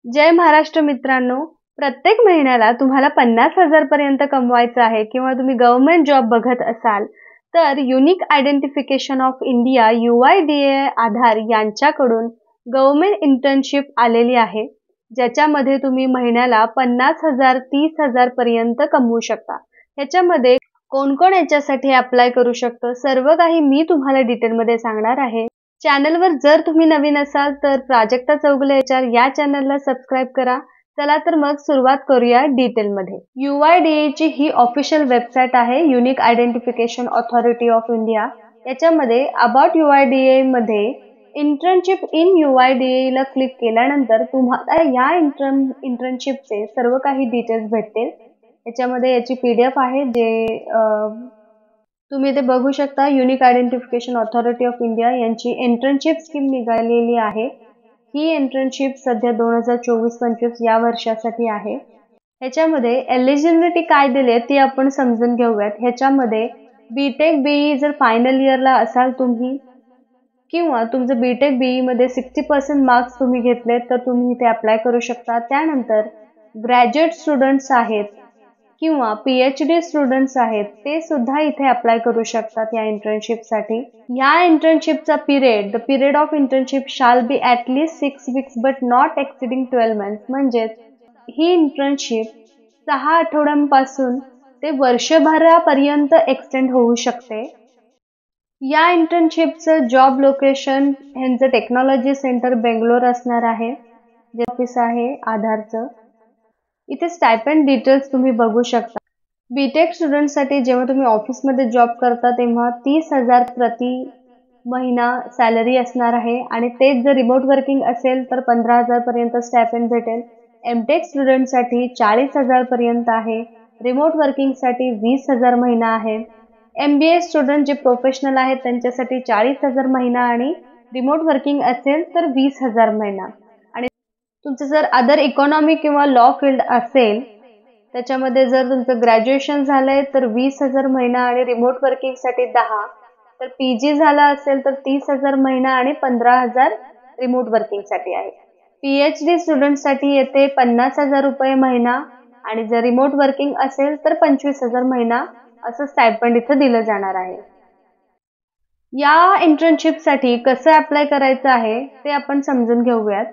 जय महाराष्ट्र मित्रांनो, प्रत्येक महिन्याला तुम्हाला 50,000 पर्यंत कमवायचं आहे किंवा तुम्ही गव्हर्नमेंट जॉब बघत असाल तर unique identification of India UIDAI आधार यांच्याकडून गव्हर्नमेंट इंटर्नशिप आलेली आहे, ज्याच्यामध्ये तुम्ही महिन्याला 50,000 30,000 पर्यंत कमवू शकता. ह्याच्यामध्ये कोण कोण याच्यासाठी अप्लाय करू शकतो सर्व काही मी तुम्हाला डिटेलमध्ये सांगणार आहे. चॅनलवर जर तुम्ही नवीन असाल तर प्राजक्ता चौगुले HR या चॅनलला सबस्क्राईब करा. चला तर मग सुरुवात करूया डिटेलमध्ये. UIDAI ची ही ऑफिशियल वेबसाईट आहे, unique identification authority of India. याच्यामध्ये अबाउट UIDAI मध्ये इंटर्नशिप इन UIDAI ला क्लिक केल्यानंतर तुम्हाला या इंटर्नशिपचे सर्व काही डिटेल्स भेटतील. याच्यामध्ये याची PDF आहे जे तुम्ही इथे बघू शकता. Unique identification authority of India यांची इंटर्नशिप स्कीम निघालेली आहे. ही इंटर्नशिप सध्या 2024-25 या वर्षासाठी आहे. ह्याच्यामध्ये एलिजिबिलिटी काय दिले ती आपण समजून घेऊयात. ह्याच्यामध्ये BTech BE जर फायनल इयरला असाल तुम्ही किंवा तुमचं BTech BE मध्ये 60% मार्क्स तुम्ही घेतले तर तुम्ही इथे अप्लाय करू शकता. त्यानंतर ग्रॅज्युएट स्टुडंट्स आहेत किंवा PhD स्टुडंट्स आहेत ते सुद्धा इथे अप्लाय करू शकतात या इंटर्नशिपसाठी. या इंटर्नशिपचा the period of internship shall be at least 6 weeks but not exceeding 12 months. म्हणजेच ही इंटर्नशिप 6 आठवड्यांपासून ते वर्षभरापर्यंत एक्सटेंड होऊ शकते. या इंटर्नशिपचं जॉब लोकेशन ह्यांचं टेक्नॉलॉजी सेंटर बेंगलोर असणार आहे, जे ऑफिस आहे आधारचं. इथे स्टायपेंड डिटेल्स तुम्ही बघू शकता. BTech स्टुडंटसाठी जेव्हा तुम्ही ऑफिसमध्ये जॉब करता तेव्हा 30,000 प्रति महिना सॅलरी असणार आहे आणि तेच जर रिमोट वर्किंग असेल तर 15,000 पर्यंत स्टायपेंड भेटेल. MTech स्टुडंटसाठी 40,000 पर्यंत आहे. रिमोट वर्किंगसाठी 20,000 महिना आहे. MBA स्टुडंट जे प्रोफेशनल आहेत त्यांच्यासाठी 40,000 महिना आणि रिमोट वर्किंग असेल तर 20,000 महिना. आणि तुमचं जर अदर इकॉनॉमी किंवा लॉ फील्ड असेल त्याच्यामध्ये जर तुमचं ग्रॅज्युएशन झालंय तर 20,000 महिना आणि रिमोट वर्किंगसाठी 10. तर PG झाला असेल तर 30,000 महिना आणि 15,000 रिमोट वर्किंगसाठी आहे. PhD स्टुडंटसाठी येते 50,000 रुपये महिना आणि जर रिमोट वर्किंग असेल तर 25,000 महिना असं स्टायपेंड इथं दिलं जाणार आहे. या इंटर्नशिपसाठी कसं अप्लाय करायचं आहे ते आपण समजून घेऊयात.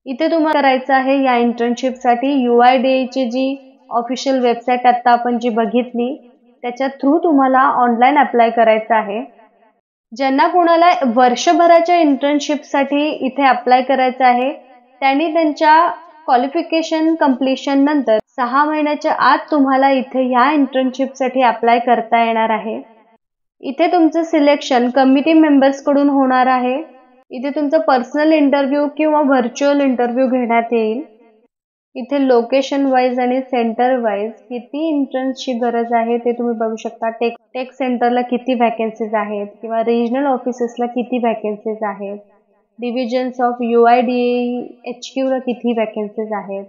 इथे तुम्हाला करायचं आहे या इंटर्नशिपसाठी UIDAI ची जी ऑफिशियल वेबसाईट आता आपण जी बघितली त्याच्या थ्रू तुम्हाला ऑनलाईन अप्लाय करायचं आहे. ज्यांना कोणाला वर्षभराच्या इंटर्नशिपसाठी इथे अप्लाय करायचं आहे त्यांनी त्यांच्या क्वालिफिकेशन कंप्लीशन नंतर 6 महिन्याच्या आत तुम्हाला इथे या इंटर्नशिपसाठी अप्लाय करता येणार आहे. इथे तुमचं सिलेक्शन कमिटी मेंबर्स कडून होणार आहे. इथे तुमचं पर्सनल इंटरव्ह्यू किंवा व्हर्च्युअल इंटरव्ह्यू घेण्यात येईल. इथे लोकेशन वाईज आणि सेंटर वाईज किती इंटर्न्सची गरज आहे ते तुम्ही बघू शकता. टेक सेंटरला किती वॅकन्सीज आहेत किंवा रिजनल ऑफिसेसला किती वॅकन्सीज आहेत. डिव्हिजन्स ऑफ UIDAI HQ ला किती वॅकन्सीज आहेत.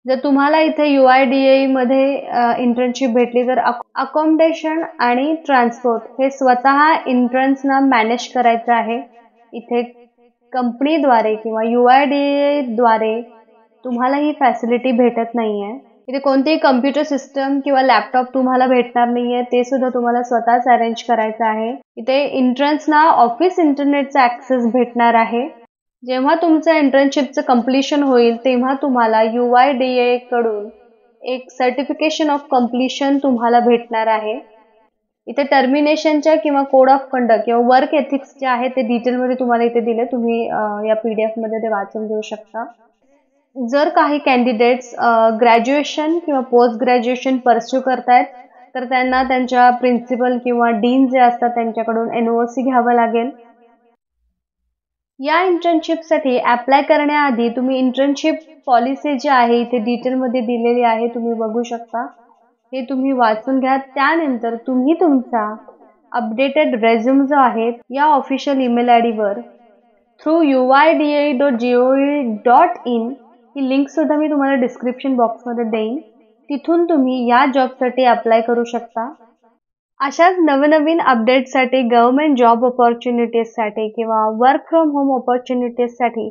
जर तुम्हाला इथे UIDAI मध्ये इंटर्नशिप भेटली तर अकोमोडेशन आणि ट्रान्सपोर्ट हे स्वतः इंटर्न्सना मॅनेज करायचं आहे. इथे कंपनीद्वारे किंवा UIDAI द्वारे तुम्हाला ही फॅसिलिटी भेटत नाहीये. इथे कोणतेही कम्प्युटर सिस्टम किंवा लॅपटॉप तुम्हाला भेटणार नाहीये, ते सुद्धा तुम्हाला स्वतःच अरेंज करायचं आहे. इथे इंटर्न्सना ऑफिस इंटरनेटचा ऍक्सेस भेटणार आहे. जेव्हा तुमचं इंटर्नशिपचं कम्प्लिशन होईल तेव्हा तुम्हाला UIDAI कडून एक सर्टिफिकेशन ऑफ कम्प्लिशन तुम्हाला भेटणार आहे. इथे टर्मिनेशनच्या किंवा कोड ऑफ कंडक्ट किंवा वर्क एथिक्स जे आहे ते डिटेलमध्ये तुम्हाला इथे दिले. तुम्ही या PDF मध्ये ते वाचून घेऊ शकता. जर काही कॅन्डिडेट्स ग्रॅज्युएशन किंवा पोस्ट ग्रॅज्युएशन परस्यू करतायत तर त्यांना त्यांच्या प्रिन्सिपल किंवा डीन जे असतात त्यांच्याकडून NOC घ्यावं लागेल. या इंटर्नशिपसाठी अप्लाय करण्याआधी तुम्ही इंटर्नशिप पॉलिसी जी आहे इथे डिटेलमध्ये दिलेली आहे, तुम्ही बघू शकता. हे तुम्ही वाचून घ्या. त्यानंतर तुम्ही तुमचा अपडेटेड रेझ्यूम जो आहे या ऑफिशियल ईमेल ID वर थ्रू uidai.gov.in ही लिंक सुद्धा मी तुम्हाला डिस्क्रिप्शन बॉक्समध्ये देईन. तिथून तुम्ही या जॉबसाठी अप्लाय करू शकता. अशाच नवनवीन अपडेट्ससाठी गव्हर्नमेंट जॉब ऑपॉर्च्युनिटीजसाठी किंवा वर्क फ्रॉम होम ऑपॉर्च्युनिटीजसाठी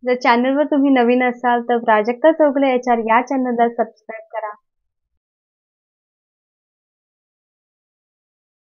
जर चॅनलवर तुम्ही नवीन असाल तर प्राजक्ता चौगुले HR या चॅनलला सबस्क्राईब करा.